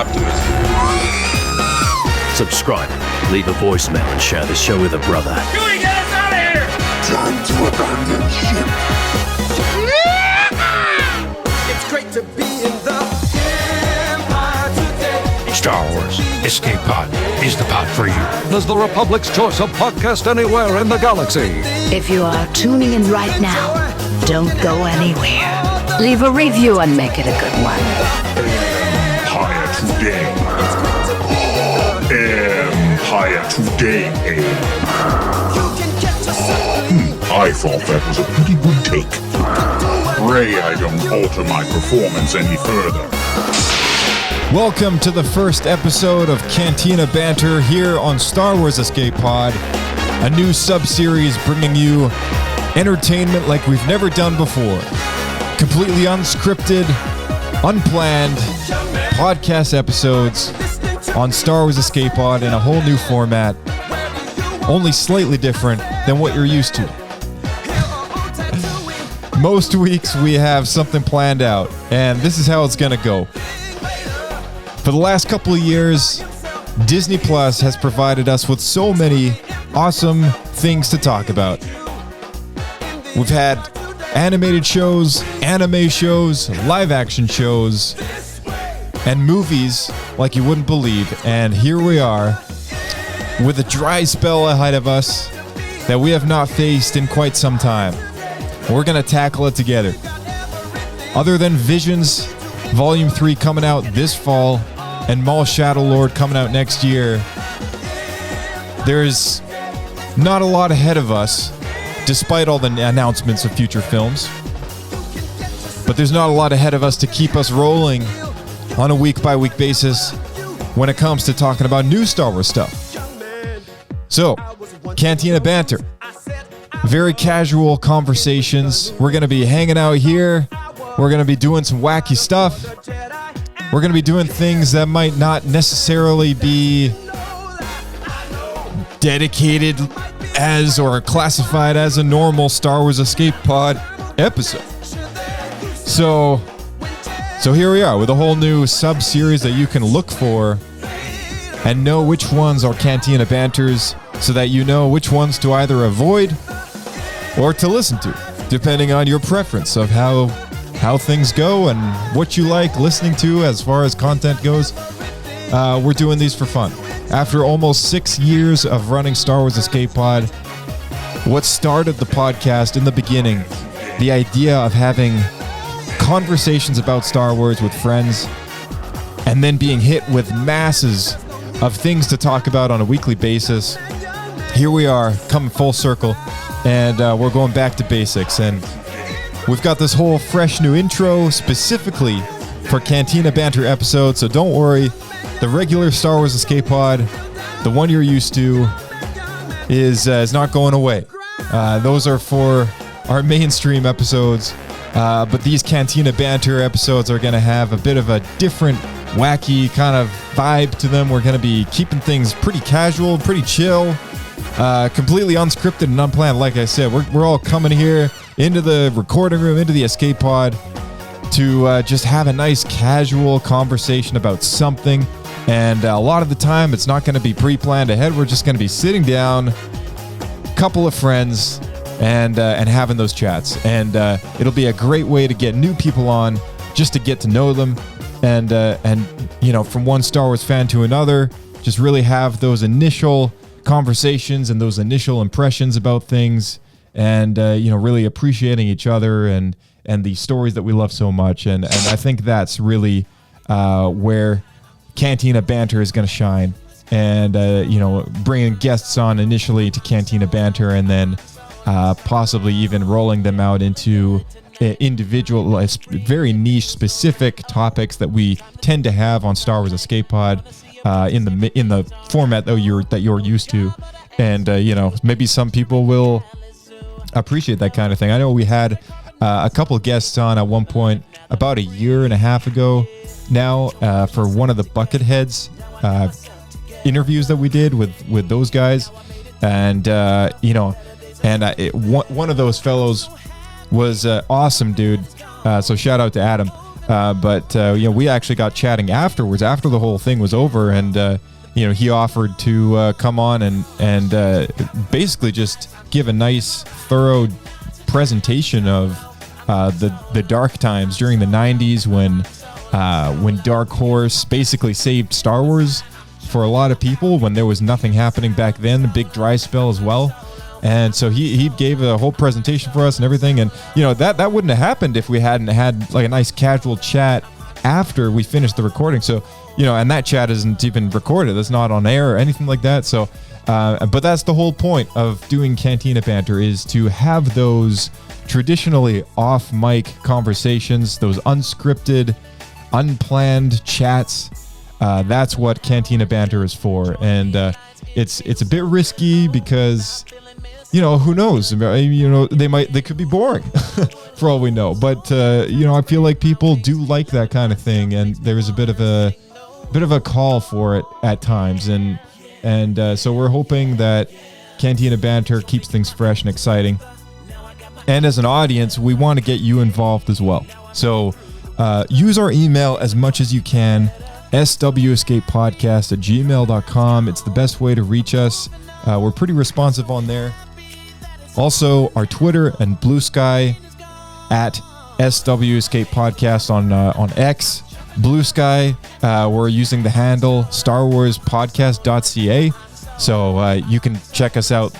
optimism. Subscribe, leave a voicemail, and share the show with a brother. Huey, get us out of here! Time to abandon ship. It's great to be in the Empire today. Star Wars Escape Pod is the pod for you. There's the Republic's choice of podcast anywhere in the galaxy. If you are tuning in right now, don't go anywhere. Leave a review and make it a good one. Empire today. Empire today. I thought that was a pretty good take. Pray I don't alter my performance any further. Welcome to the first episode of Cantina Banter here on Star Wars Escape Pod, a new sub-series bringing you entertainment like we've never done before. Completely unscripted, unplanned podcast episodes on Star Wars Escape Pod in a whole new format, only slightly different than what you're used to. Most weeks we have something planned out, and this is how it's going to go. For the last couple of years, Disney Plus has provided us with so many awesome things to talk about. We've had animated shows, anime shows, live action shows, and movies like you wouldn't believe. And here we are with a dry spell ahead of us that we have not faced in quite some time. We're going to tackle it together. Other than Visions Volume 3 coming out this fall and Maul Shadow Lord coming out next year, there's not a lot ahead of us, despite all the announcements of future films. But there's not a lot ahead of us to keep us rolling on a week-by-week basis when it comes to talking about new Star Wars stuff. So, Cantina Banter. Very casual conversations. We're going to be hanging out here. We're going to be doing some wacky stuff. We're going to be doing things that might not necessarily be dedicated as or classified as a normal Star Wars Escape Pod episode. So here we are with a whole new sub-series that you can look for and know which ones are Cantina Banters so that you know which ones to either avoid or to listen to, depending on your preference of how things go and what you like listening to as far as content goes. We're doing these for fun. After almost 6 years of running Star Wars Escape Pod, what started the podcast in the beginning, the idea of having conversations about Star Wars with friends and then being hit with masses of things to talk about on a weekly basis, here we are coming full circle, and we're going back to basics. And we've got this whole fresh new intro specifically for Cantina Banter episodes, so don't worry. The regular Star Wars Escape Pod, the one you're used to, is not going away. Those are for our mainstream episodes, but these Cantina Banter episodes are going to have a bit of a different, wacky kind of vibe to them. We're going to be keeping things pretty casual, pretty chill, completely unscripted and unplanned. Like I said, we're all coming here into the recording room, into the Escape Pod, to just have a nice casual conversation about something. And a lot of the time, it's not going to be pre-planned ahead. We're just going to be sitting down, a couple of friends, and having those chats. And it'll be a great way to get new people on, just to get to know them, and you know, from one Star Wars fan to another, just really have those initial conversations and those initial impressions about things, and you know, really appreciating each other and the stories that we love so much. And I think that's really where Cantina Banter is going to shine, and you know, bringing guests on initially to Cantina Banter, and then possibly even rolling them out into individual, very niche, specific topics that we tend to have on Star Wars Escape Pod in the format that you're used to, and you know, maybe some people will appreciate that kind of thing. I know we had a couple of guests on at one point about a year and a half ago now for one of the Bucketheads interviews that we did with those guys, and you know, and one of those fellows was awesome, dude. So shout out to Adam. But we actually got chatting afterwards, after the whole thing was over, and he offered to come on and basically just give a nice, thorough presentation of the dark times during the 90s when Dark Horse basically saved Star Wars for a lot of people when there was nothing happening back then, a big dry spell as well. And so he gave a whole presentation for us and everything. And, that wouldn't have happened if we hadn't had like a nice casual chat after we finished the recording. So, and that chat isn't even recorded. It's not on air or anything like that. So, but that's the whole point of doing Cantina Banter, is to have those traditionally off mic conversations, those unscripted, unplanned chats. That's what Cantina Banter is for. And it's a bit risky because, who knows? They could be boring for all we know. But I feel like people do like that kind of thing, and there's a bit of a call for it at times. And so we're hoping that Cantina Banter keeps things fresh and exciting. And as an audience, we want to get you involved as well. So use our email as much as you can, swescapepodcast@gmail.com. It's the best way to reach us. We're pretty responsive on there. Also, our Twitter and Blue Sky at swescapepodcast on X. Blue Sky, we're using the handle starwarspodcast.ca. So you can check us out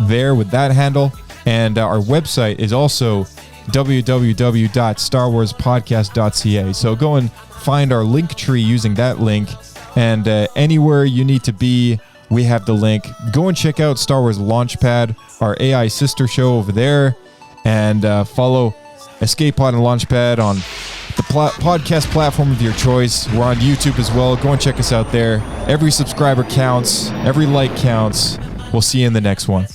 there with that handle. And our website is also www.starwarspodcast.ca. So go and find our link tree using that link. And anywhere you need to be, we have the link. Go and check out Star Wars Launchpad, our AI sister show over there. And follow Escape Pod and Launchpad on the podcast platform of your choice. We're on YouTube as well. Go and check us out there. Every subscriber counts. Every like counts. We'll see you in the next one.